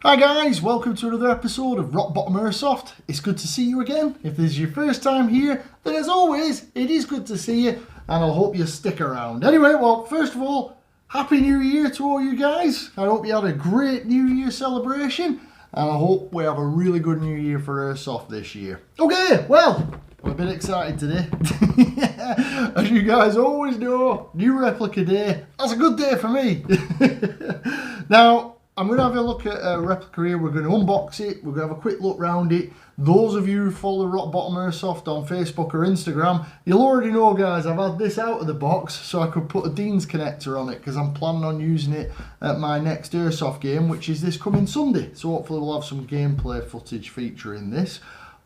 Hi guys, welcome to another episode of Rock Bottom Airsoft. It's good to see you again. If this is your first time here, then as always, it is good to see you and I hope you stick around. Anyway, well, first of all, Happy New Year to all you guys. I hope you had a great New Year celebration and I hope we have a really good New Year for Airsoft this year. Okay, well, I'm a bit excited today. As you guys always know, new replica day. That's a good day for me. Now, I'm going to have a look at a replica here. We're going to unbox it. We're going to have a quick look around it. Those of you who follow Rock Bottom Airsoft on Facebook or Instagram, you'll already know, guys, I've had this out of the box so I could put a Dean's connector on it because I'm planning on using it at my next Airsoft game, which is this coming Sunday. So hopefully we'll have some gameplay footage featuring this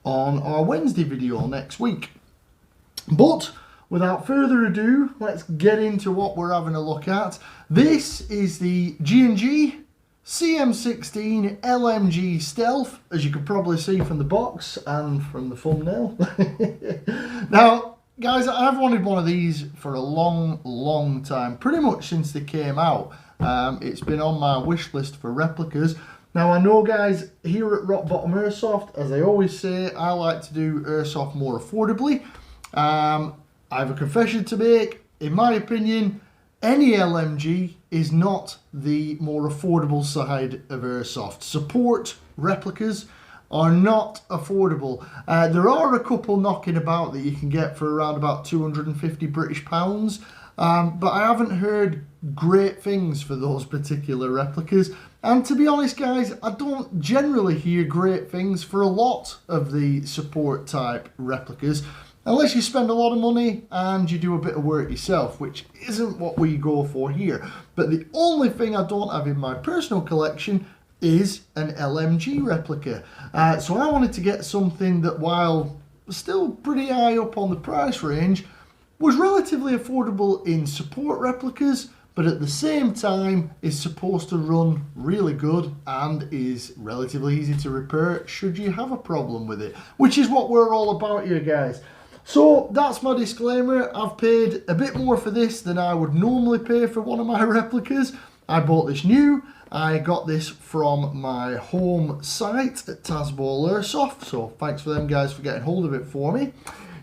on our Wednesday video next week. But without further ado, let's get into what we're having a look at. This is the G&G CM16 LMG Stealth, as you can probably see from the box and from the thumbnail. Now, guys, I've wanted one of these for a long time, pretty much since they came out. It's been on my wish list for replicas. Now, I know, guys, here at Rock Bottom Airsoft, as I always say, I like to do Airsoft more affordably. I have a confession to make. In my opinion, any LMG is not the more affordable side of Airsoft. Support replicas are not affordable. There are a couple knocking about that you can get for around about 250 British pounds, but I haven't heard great things for those particular replicas. And to be honest, guys, I don't generally hear great things for a lot of the support type replicas, unless you spend a lot of money and you do a bit of work yourself, which isn't what we go for here. But the only thing I don't have in my personal collection is an LMG replica. So I wanted to get something that, while still pretty high up on the price range, was relatively affordable in support replicas, but at the same time is supposed to run really good and is relatively easy to repair should you have a problem with it, which is what we're all about here, guys. So that's my disclaimer. I've paid a bit more for this than I would normally pay for one of my replicas. I bought this new. I got this from my home site at Tazball Airsoft, so thanks for them guys for getting hold of it for me.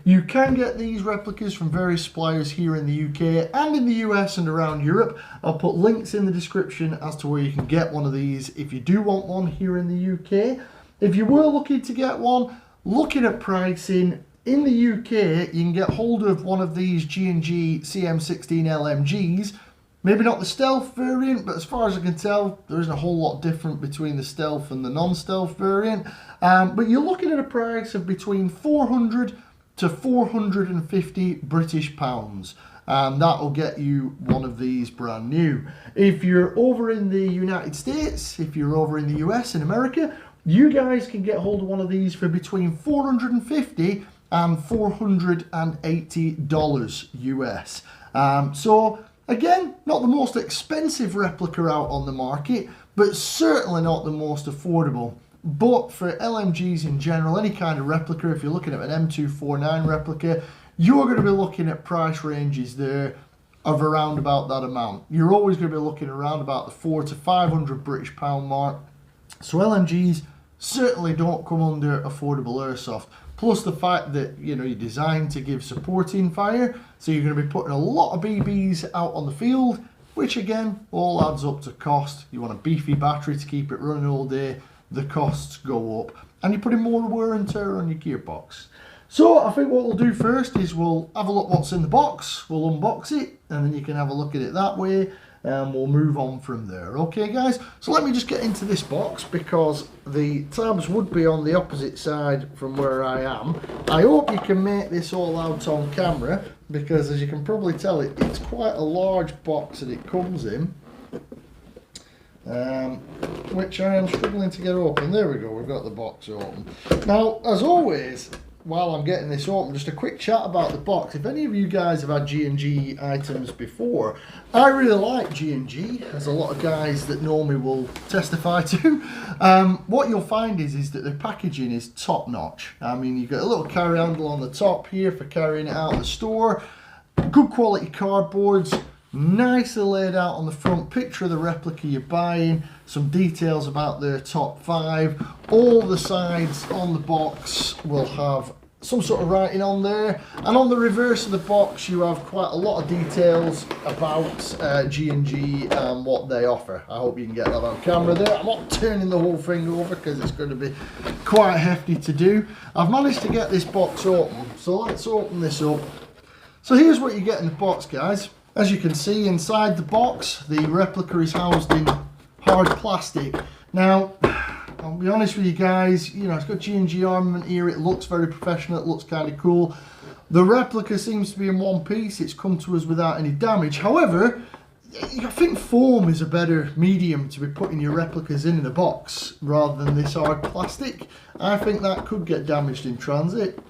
You can get these replicas from various suppliers here in the UK and in the US and around Europe. I'll put links in the description as to where you can get one of these if you do want one here in the UK. If you were looking to get one, looking at pricing, in the UK, you can get hold of one of these G&G CM16 LMGs. Maybe not the Stealth variant, but as far as I can tell, there isn't a whole lot different between the Stealth and the non-Stealth variant. But you're looking at a price of between 400 to 450 British pounds. And that'll get you one of these brand new. If you're over in the United States, if you're over in the US and America, you guys can get hold of one of these for between 450 and $480 US. So again, not the most expensive replica out on the market, but certainly not the most affordable. But for LMGs in general, any kind of replica, if you're looking at an M249 replica, you're going to be looking at price ranges there of around about that amount. You're always going to be looking around about the 400 to 500 British pound mark. So LMGs certainly don't come under affordable Airsoft. Plus the fact that, you know, you're designed to give supporting fire, so you're going to be putting a lot of BBs out on the field, which again all adds up to cost. You want a beefy battery to keep it running all day, the costs go up, and you're putting more wear and tear on your gearbox. So I think what we'll do first is we'll have a look what's in the box, we'll unbox it, and then you can have a look at it that way, and we'll move on from there. Okay, guys, so let me just get into this box because the tabs would be on the opposite side from where I am. I hope you can make this all out on camera because, as you can probably tell, it's quite a large box that it comes in, which I am struggling to get open. There we go, we've got the box open. Now, as always, while I'm getting this open, just a quick chat about the box. If any of you guys have had G&G items before, I really like G&G, as a lot of guys that know me will testify to. What you'll find is that the packaging is top notch. I mean, you've got a little carry handle on the top here for carrying it out of the store. Good quality cardboards, nicely laid out on the front, picture of the replica you're buying, some details about their top 5. All the sides on the box will have some sort of writing on there, and on the reverse of the box you have quite a lot of details about G&G and what they offer. I hope you can get that on camera there. I'm not turning the whole thing over because it's going to be quite hefty to do. I've managed to get this box open, so let's open this up. So here's what you get in the box, guys. As you can see, inside the box the replica is housed in hard plastic. Now I'll be honest with you guys, you know, it's got G&G armament here, it looks very professional, it looks kind of cool. The replica seems to be in one piece, it's come to us without any damage. However, I think foam is a better medium to be putting your replicas in a box rather than this hard plastic. I think that could get damaged in transit.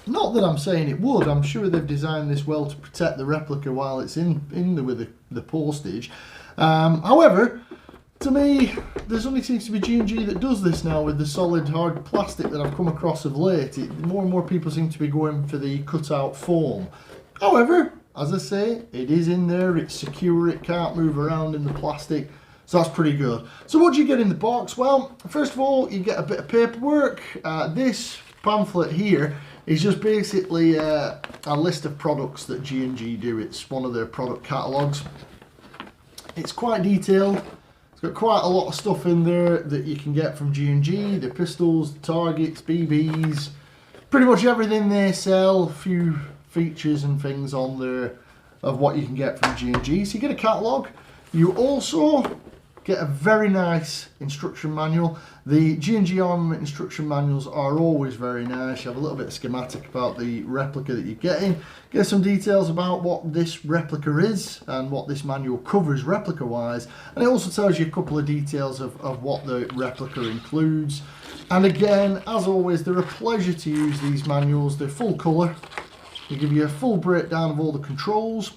Not that I'm saying it would, I'm sure they've designed this well to protect the replica while it's in there with the postage. However, to me, there's only seems to be G&G that does this now with the solid hard plastic that I've come across of late. More and more people seem to be going for the cutout foam. However, as I say, it is in there, it's secure, it can't move around in the plastic, so that's pretty good. So what do you get in the box? Well, first of all, you get a bit of paperwork. This pamphlet here is just basically a list of products that G&G do. It's one of their product catalogues. It's quite detailed. It's got quite a lot of stuff in there that you can get from G&G, the pistols, the targets, BBs, pretty much everything they sell, a few features and things on there of what you can get from G&G. So you get a catalogue. You also get a very nice instruction manual. The G&G armament instruction manuals are always very nice. You have a little bit of schematic about the replica that you're getting. Get some details about what this replica is and what this manual covers replica wise. And it also tells you a couple of details of what the replica includes. And again, as always, they're a pleasure to use these manuals. They're full colour. They give you a full breakdown of all the controls.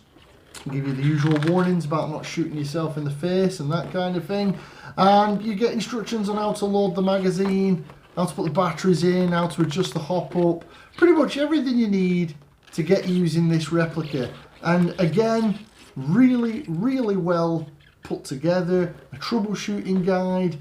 Give you the usual warnings about not shooting yourself in the face and that kind of thing, and you get instructions on how to load the magazine, how to put the batteries in, how to adjust the hop up, pretty much everything you need to get using this replica. And again, really well put together, a troubleshooting guide,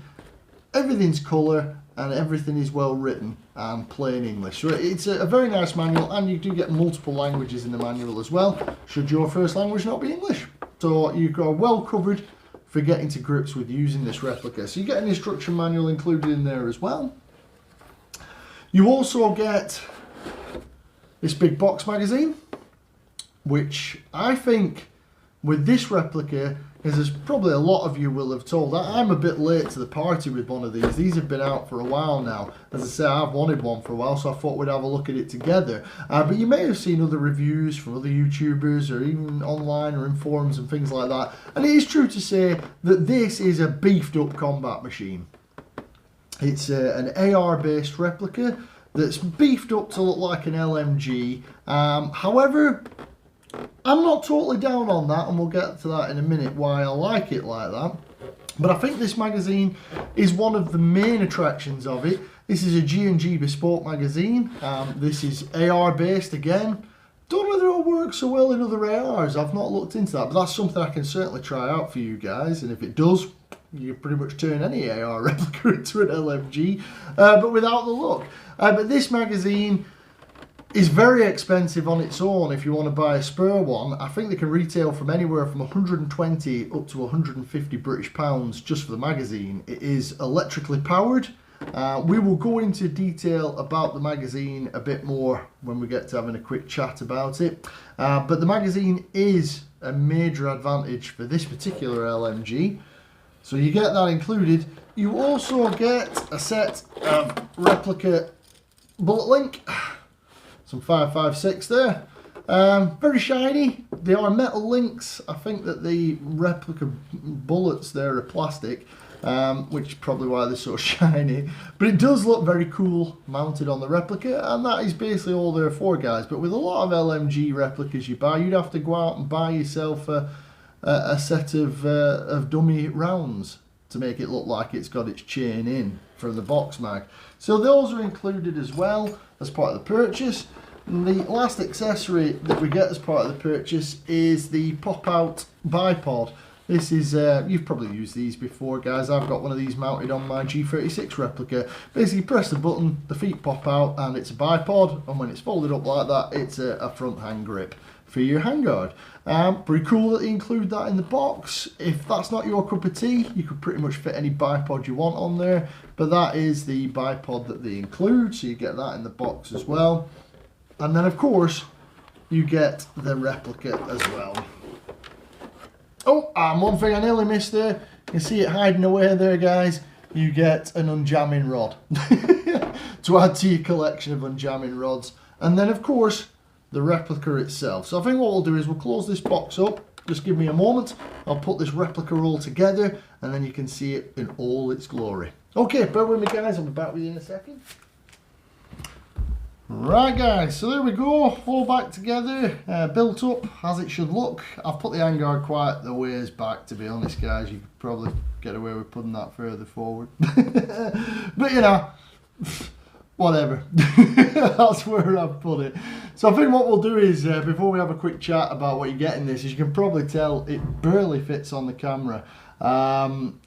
everything's colour and everything is well written and plain English. So it's a very nice manual, and you do get multiple languages in the manual as well, should your first language not be English. So you are well covered for getting to grips with using this replica. So you get an instruction manual included in there as well. You also get this big box magazine, which I think with this replica, because there's probably a lot of you will have told, I'm a bit late to the party with one of these. These have been out for a while now. As I say, I've wanted one for a while, so I thought we'd have a look at it together. But you may have seen other reviews from other YouTubers or even online or in forums and things like that. And it is true to say that this is a beefed up combat machine. It's an AR based replica that's beefed up to look like an LMG. However, I'm not totally down on that, and we'll get to that in a minute why I like it like that. But I think this magazine is one of the main attractions of it. This is a G&G bespoke magazine. This is AR based again. Don't know whether it'll work so well in other ARs. I've not looked into that, but that's something I can certainly try out for you guys. And if it does, you pretty much turn any AR replica into an LMG, but without the look. But this magazine is very expensive on its own if you want to buy a spare one. I think they can retail from anywhere from 120 up to 150 British pounds just for the magazine. It is electrically powered. We will go into detail about the magazine a bit more when we get to having a quick chat about it. But the magazine is a major advantage for this particular LMG. So you get that included. You also get a set of replica bullet link. Some 5.56 there. Very shiny. They are metal links. I think that the replica bullets there are plastic, which is probably why they're so shiny. But it does look very cool mounted on the replica, and that is basically all there for, guys. But with a lot of LMG replicas you buy, you'd have to go out and buy yourself a set of dummy rounds to make it look like it's got its chain in from the box mag. So those are included as well as part of the purchase. And the last accessory that we get as part of the purchase is the pop-out bipod. This is, you've probably used these before, guys. I've got one of these mounted on my G36 replica. Basically, press the button, the feet pop out, and it's a bipod. And when it's folded up like that, it's a front hand grip for your handguard. Pretty cool that they include that in the box. If that's not your cup of tea, you could pretty much fit any bipod you want on there. But that is the bipod that they include, so you get that in the box as well. And then, of course, you get the replica as well. Oh, and one thing I nearly missed there, you can see it hiding away there, guys. You get an unjamming rod to add to your collection of unjamming rods. And then, of course, the replica itself. So I think what we'll do is we'll close this box up. Just give me a moment. I'll put this replica all together, and then you can see it in all its glory. Okay, bear with me, guys. I'll be back with you in a second. Right, guys, so there we go, all back together, built up as it should look. I've put the handguard quite the ways back, to be honest, guys. You could probably get away with putting that further forward. But, you know, whatever. That's where I've put it. So I think what we'll do is, before we have a quick chat about what you get in this, as you can probably tell, it barely fits on the camera.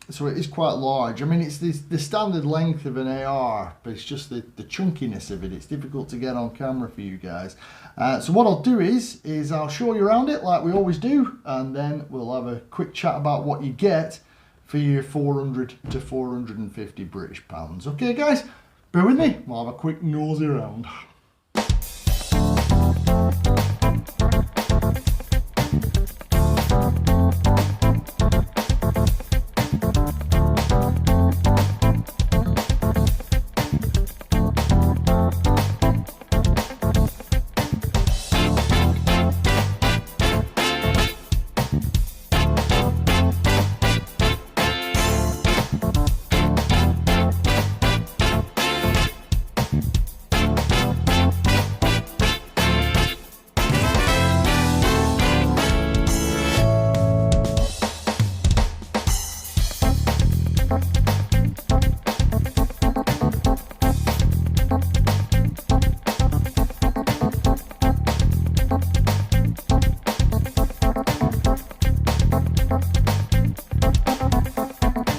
So it is quite large. I mean, it's the standard length of an AR, but it's just the chunkiness of it. It's difficult to get on camera for you guys. So what I'll do is I'll show you around it like we always do, and then we'll have a quick chat about what you get for your 400 to 450 British pounds. Okay, guys, bear with me. We'll have a quick nosy around.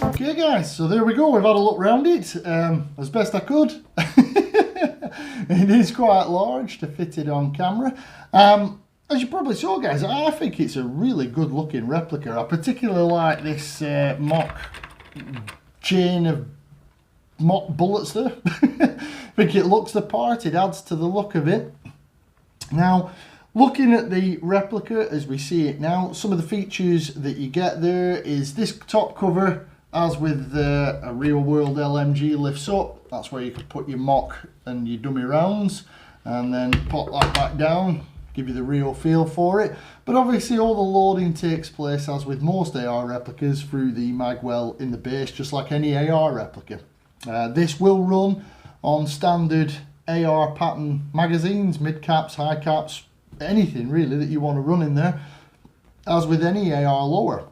Okay, guys, so there we go. We've had a look around it as best I could. It is quite large to fit it on camera. As you probably saw, guys, I think it's a really good looking replica. I particularly like this mock chain of mock bullets there. I think it looks the part. It adds to the look of it. Now, looking at the replica as we see it now, some of the features that you get there is this top cover, as with a real world LMG lifts up. That's where you can put your mock and your dummy rounds, and then pop that back down, give you the real feel for it. But obviously all the loading takes place, as with most AR replicas, through the magwell in the base, just like any AR replica. This will run on standard AR pattern magazines, mid caps, high caps, anything really that you want to run in there, as with any AR lower.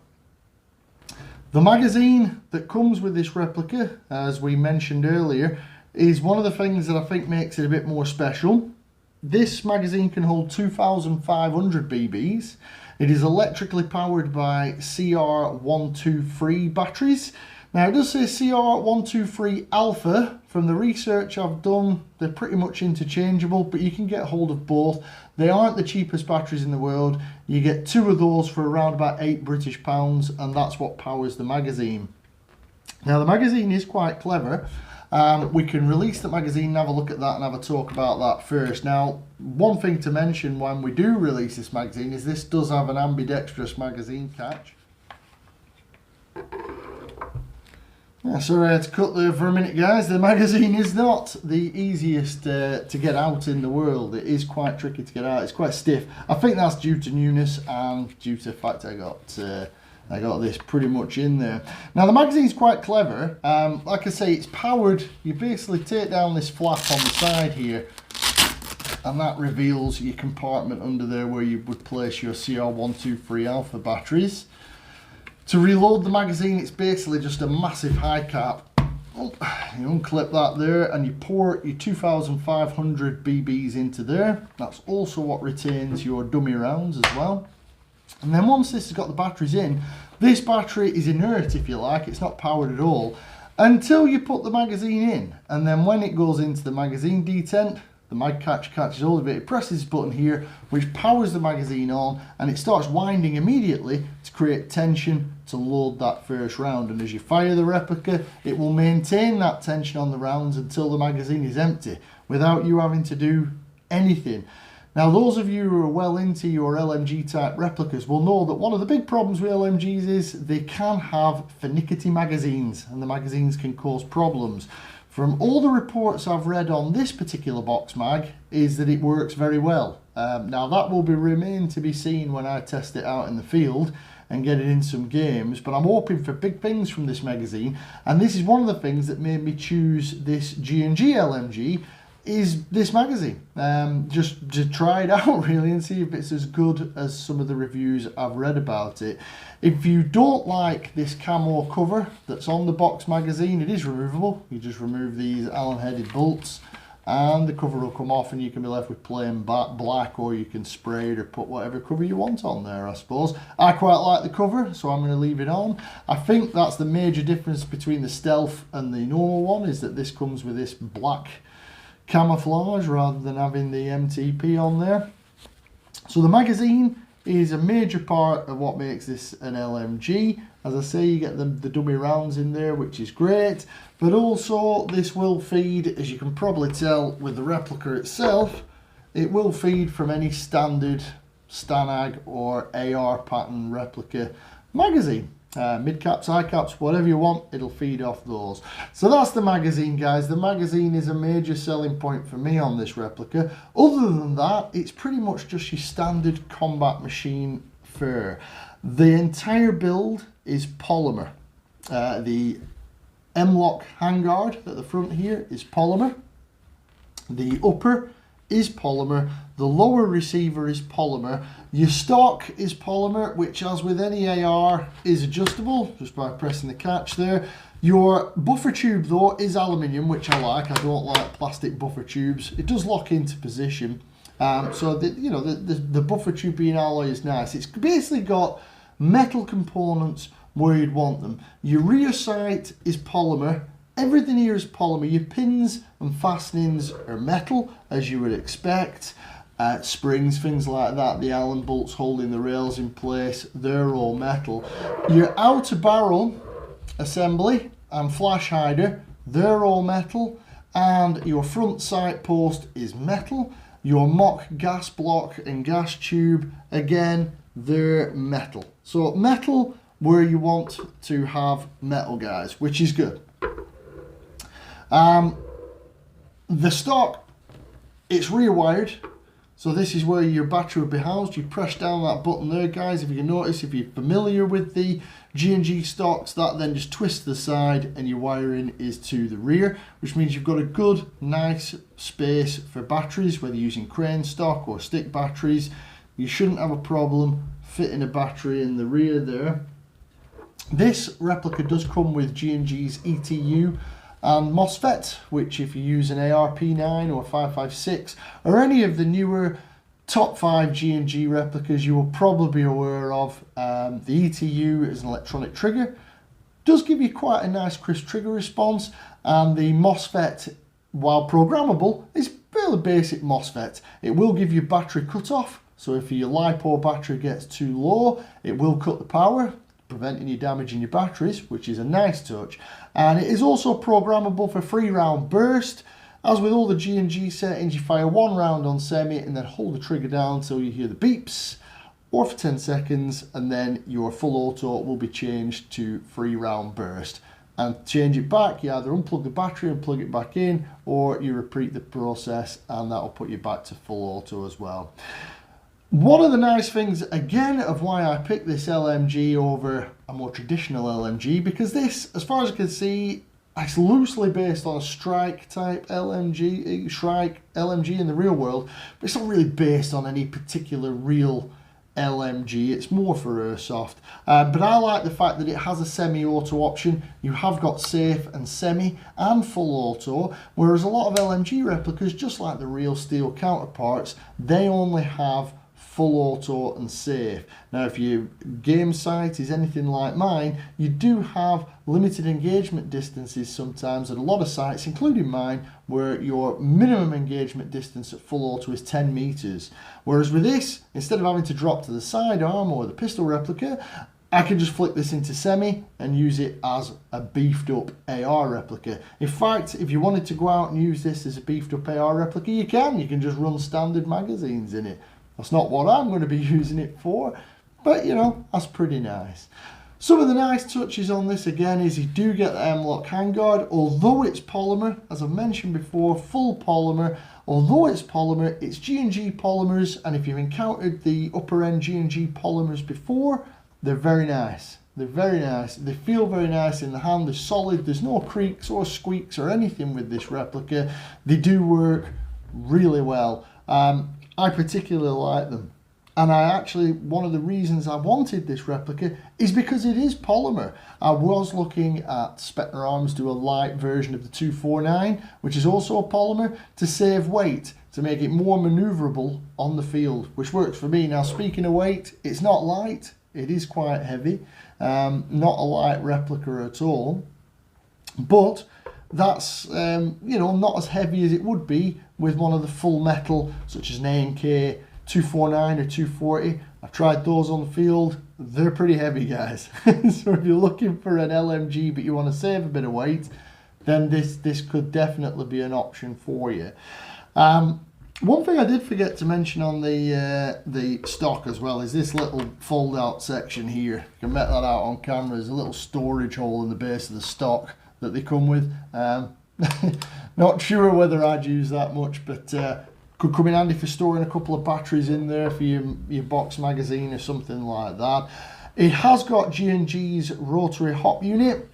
The magazine that comes with this replica, as we mentioned earlier, is one of the things that I think makes it a bit more special. This magazine can hold 2,500 BBs. It is electrically powered by CR123 batteries. Now it does say CR123 Alpha. From the research I've done, they're pretty much interchangeable, but you can get hold of both. They aren't the cheapest batteries in the world. You get two of those for around about £8 British, and that's what powers the magazine. Now the magazine is quite clever. We can release the magazine and have a look at that and have a talk about that first. Now, one thing to mention when we do release this magazine is this does have an ambidextrous magazine catch. Sorry I had to cut there for a minute, guys. The magazine is not the easiest to get out in the world. It is quite tricky to get out. It's quite stiff. I think that's due to newness and due to the fact I got this pretty much in there. Now the magazine's quite clever. Like I say, it's powered. You basically take down this flap on the side here, and that reveals your compartment under there where you would place your CR123 Alpha batteries. To reload the magazine, it's basically just a massive high cap you unclip that there and you pour your 2,500 BBs into there. That's also what retains your dummy rounds as well. And then once this has got the batteries in, this battery is inert, if you like. It's not powered at all until you put the magazine in. And then when it goes into the magazine detent, the mag catch catches hold of it, it presses this button here, which powers the magazine on, and it starts winding immediately to create tension to load that first round. And as you fire the replica, it will maintain that tension on the rounds until the magazine is empty, without you having to do anything. Now, those of you who are well into your LMG type replicas will know that one of the big problems with LMGs is they can have finicky magazines, and the magazines can cause problems. From all the reports I've read on this particular box mag is that it works very well. Now that will remain to be seen when I test it out in the field and get it in some games, but I'm hoping for big things from this magazine, and this is one of the things that made me choose this G&G LMG is this magazine, just to try it out really and see if it's as good as some of the reviews I've read about it. If you don't like this camo cover that's on the box magazine, it is removable. You just remove these Allen headed bolts and the cover will come off and you can be left with plain black, or you can spray it or put whatever cover you want on there, I suppose. I quite like the cover, so I'm going to leave it on. I think that's the major difference between the Stealth and the normal one, is that this comes with this black camouflage rather than having the MTP on there. So the magazine is a major part of what makes this an LMG. As I say, you get the dummy rounds in there, which is great, but also this will feed, as you can probably tell with the replica itself, it will feed from any standard Stanag or AR pattern replica magazine. Mid caps, high caps, whatever you want, it'll feed off those. So that's the magazine, guys. The magazine is a major selling point for me on this replica. Other than that, it's pretty much just your standard combat machine fur. The entire build is polymer. The M-lock handguard at the front here is polymer. The upper is polymer. The lower receiver is polymer. Your stock is polymer, which, as with any AR, is adjustable just by pressing the catch there. Your buffer tube though is aluminium, which I like. I don't like plastic buffer tubes. It does lock into position. So the buffer tube being alloy is nice. It's basically got metal components where you'd want them. Your rear sight is polymer. Everything here is polymer. Your pins and fastenings are metal, as you would expect. Springs, things like that, the Allen bolts holding the rails in place, they're all metal. Your outer barrel assembly and flash hider, they're all metal. And your front sight post is metal. Your mock gas block and gas tube, again, they're metal. So metal where you want to have metal, guys, which is good. The stock, it's rear wired. So this is where your battery will be housed. You press down that button there, guys. If you can notice, if you're familiar with the G&G stocks, that then just twists to the side and your wiring is to the rear, which means you've got a good, nice space for batteries, whether you're using crane stock or stick batteries. You shouldn't have a problem fitting a battery in the rear there. This replica does come with G&G's ETU and MOSFET, which if you use an ARP9 or 556 or any of the newer top 5 G&G replicas, you will probably be aware of. The ETU is an electronic trigger, does give you quite a nice crisp trigger response, and the MOSFET, while programmable, is fairly basic MOSFET. It will give you battery cutoff, so if your LiPo battery gets too low, it will cut the power, preventing you damaging your batteries, which is a nice touch. And it is also programmable for 3-round burst. As with all the G&G settings, you fire 1 round on semi and then hold the trigger down until you hear the beeps, or for 10 seconds, and then your full auto will be changed to 3-round burst. And change it back, you either unplug the battery and plug it back in, or you repeat the process and that will put you back to full auto as well. One of the nice things, again, of why I picked this LMG over a more traditional LMG, because this, as far as I can see, it's loosely based on a Strike type LMG, Strike LMG in the real world, but it's not really based on any particular real LMG. It's more for airsoft, but I like the fact that it has a semi-auto option. You have got safe and semi and full auto, whereas a lot of LMG replicas, just like the real steel counterparts, they only have full auto and safe. Now if your game site is anything like mine, you do have limited engagement distances sometimes at a lot of sites, including mine, where your minimum engagement distance at full auto is 10 meters. Whereas with this, instead of having to drop to the sidearm or the pistol replica, I can just flick this into semi and use it as a beefed up AR replica. In fact, if you wanted to go out and use this as a beefed up AR replica, you can. You can just run standard magazines in it. That's not what I'm going to be using it for, but you know, that's pretty nice. Some of the nice touches on this again is you do get the M-LOK handguard, although it's polymer, as I've mentioned before, full polymer. Although it's polymer, it's G&G polymers, and if you've encountered the upper end G&G polymers before, they're very nice. They're very nice. They feel very nice in the hand. They're solid. There's no creaks or squeaks or anything with this replica. They do work really well. I particularly like them, and I actually, one of the reasons I wanted this replica is because it is polymer. I was looking at Spectre Arms do a light version of the 249, which is also a polymer, to save weight, to make it more maneuverable on the field, which works for me. Now speaking of weight, it's not light, it is quite heavy, not a light replica at all, but that's you know, not as heavy as it would be with one of the full metal, such as an A&K 249 or 240. I've tried those on the field. They're pretty heavy, guys. So if you're looking for an LMG but you want to save a bit of weight, then this could definitely be an option for you. One thing I did forget to mention on the stock as well is this little fold out section here. You can make that out on camera. There's a little storage hole in the base of the stock that they come with. Not sure whether I'd use that much, but could come in handy for storing a couple of batteries in there for your box magazine or something like that. It has got G&G's rotary hop unit.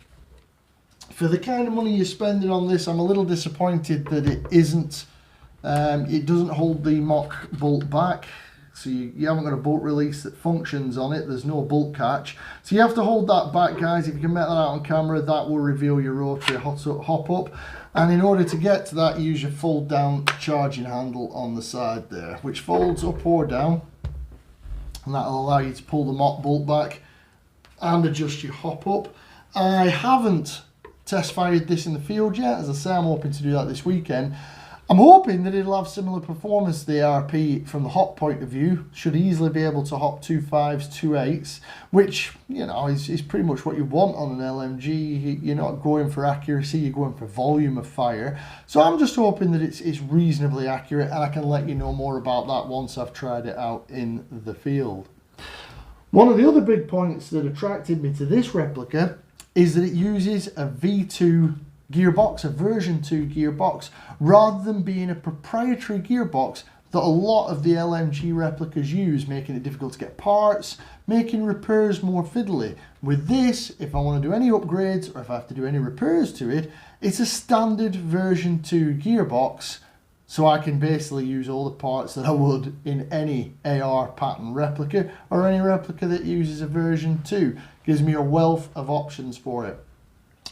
For the kind of money you're spending on this, I'm a little disappointed that it isn't. It doesn't hold the mock bolt back. So you haven't got a bolt release that functions on it. There's no bolt catch. So you have to hold that back, guys. If you can make that out on camera, that will reveal your rotary hop up. And in order to get to that, use your fold down charging handle on the side there, which folds up or down. And that'll allow you to pull the mock bolt back and adjust your hop up. I haven't test fired this in the field yet. As I say, I'm hoping to do that this weekend. I'm hoping that it'll have similar performance to the ARP from the hop point of view. Should easily be able to hop 2.5s, 2.8s, which, you know, is pretty much what you want on an LMG. You're not going for accuracy, you're going for volume of fire. So I'm just hoping that it's reasonably accurate, and I can let you know more about that once I've tried it out in the field. One of the other big points that attracted me to this replica is that it uses a V2 gearbox, a version 2 gearbox, rather than being a proprietary gearbox that a lot of the LMG replicas use, making it difficult to get parts, making repairs more fiddly. With this, if I want to do any upgrades or if I have to do any repairs to it, it's a standard version 2 gearbox, so I can basically use all the parts that I would in any AR pattern replica or any replica that uses a version 2. Gives me a wealth of options for it.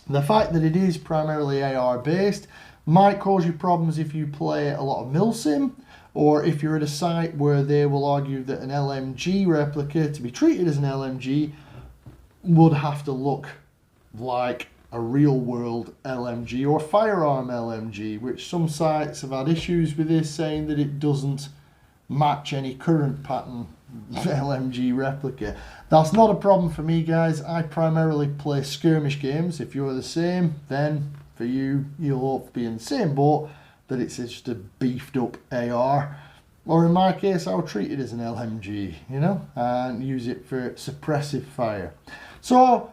The fact that it is primarily AR based might cause you problems if you play a lot of milsim, or if you're at a site where they will argue that an LMG replica, to be treated as an LMG, would have to look like a real world LMG or firearm LMG, which some sites have had issues with this, saying that it doesn't match any current pattern LMG replica. That's not a problem for me, guys. I primarily play skirmish games. If you're the same, then for you, you'll hope to be in the same boat, that it's just a beefed up AR, or in my case, I'll treat it as an LMG, you know, and use it for suppressive fire. So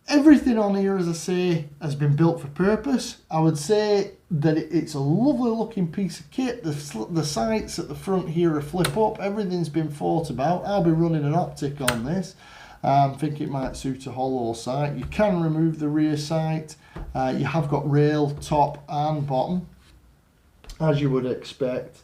everything on here, as I say, has been built for purpose. I would say that it's a lovely looking piece of kit. The sights at the front here are flip up. Everything's been thought about. I'll be running an optic on this. I think it might suit a hollow sight. You can remove the rear sight. You have got rail top and bottom, as you would expect.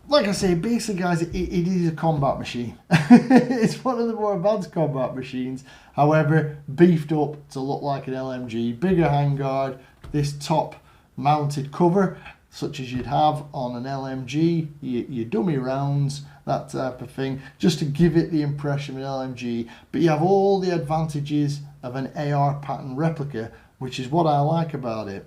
like I say, basically guys, it is a combat machine. It's one of the more advanced combat machines, however beefed up to look like an LMG. Bigger handguard, this top mounted cover such as you'd have on an LMG, your dummy rounds, that type of thing, just to give it the impression of an LMG. But you have all the advantages of an AR pattern replica, which is what I like about it.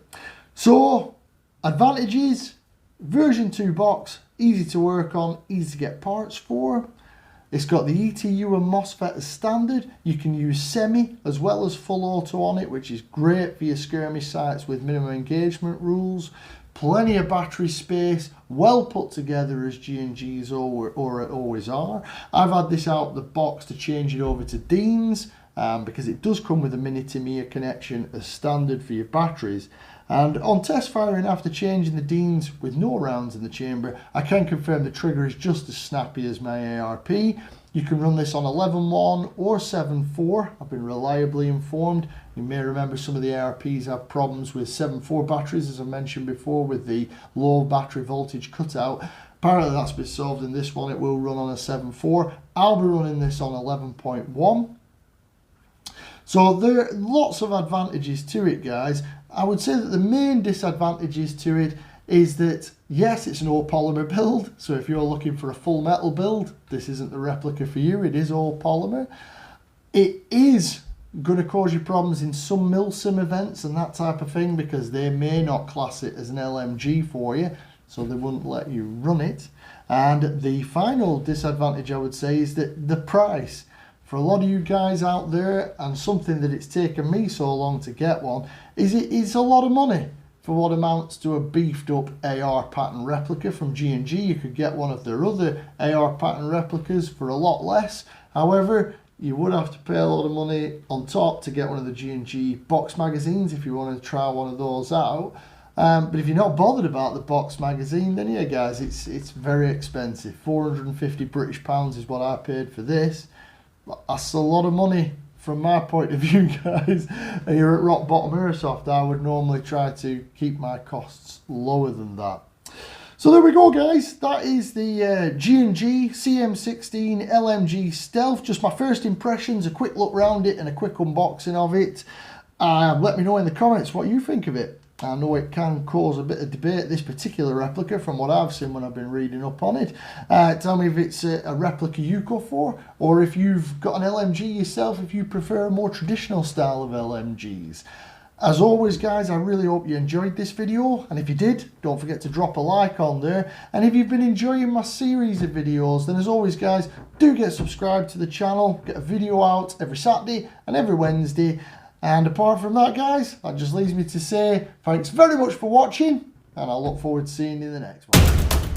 So advantages: version 2 box, easy to work on, easy to get parts for. It's got the ETU and MOSFET as standard. You can use semi as well as full auto on it, which is great for your skirmish sites with minimum engagement rules. Plenty of battery space, well put together as G&G's always are. I've had this out of the box to change it over to Dean's because it does come with a mini Tamiya connection as standard for your batteries. And on test firing after changing the Dean's with no rounds in the chamber, I can confirm the trigger is just as snappy as my ARP. You can run this on 11.1 or 7.4. I've been reliably informed. You may remember some of the ARPs have problems with 7.4 batteries, as I mentioned before, with the low battery voltage cutout. Apparently that's been solved in this one. It will run on a 7.4. I'll be running this on 11.1. So there are lots of advantages to it, guys. I would say that the main disadvantages to it is that, yes, it's an all polymer build. So if you're looking for a full metal build, this isn't the replica for you. It is all polymer. It is going to cause you problems in some milsim events and that type of thing, because they may not class it as an LMG for you, so they wouldn't let you run it. And the final disadvantage, I would say, is that the price. For a lot of you guys out there, and something that it's taken me so long to get one, is it's a lot of money for what amounts to a beefed up AR pattern replica from G&G. You could get one of their other AR pattern replicas for a lot less. However, you would have to pay a lot of money on top to get one of the G&G box magazines if you want to try one of those out. But if you're not bothered about the box magazine, then yeah guys, it's very expensive. 450 British pounds is what I paid for this. That's a lot of money from my point of view, guys. Here at Rock Bottom Airsoft, I would normally try to keep my costs lower than that. So there we go, guys. That is the G&G CM16 LMG Stealth. Just my first impressions, a quick look around it and a quick unboxing of it. Let me know in the comments what you think of it. I know it can cause a bit of debate, this particular replica, from what I've seen when I've been reading up on it. Tell me if it's a replica you go for, or if you've got an LMG yourself, if you prefer a more traditional style of LMGs. As always, guys, I really hope you enjoyed this video, and if you did, don't forget to drop a like on there. And if you've been enjoying my series of videos, then as always, guys, do get subscribed to the channel. Get a video out every Saturday and every Wednesday. And apart from that, guys, that just leaves me to say thanks very much for watching, and I look forward to seeing you in the next one.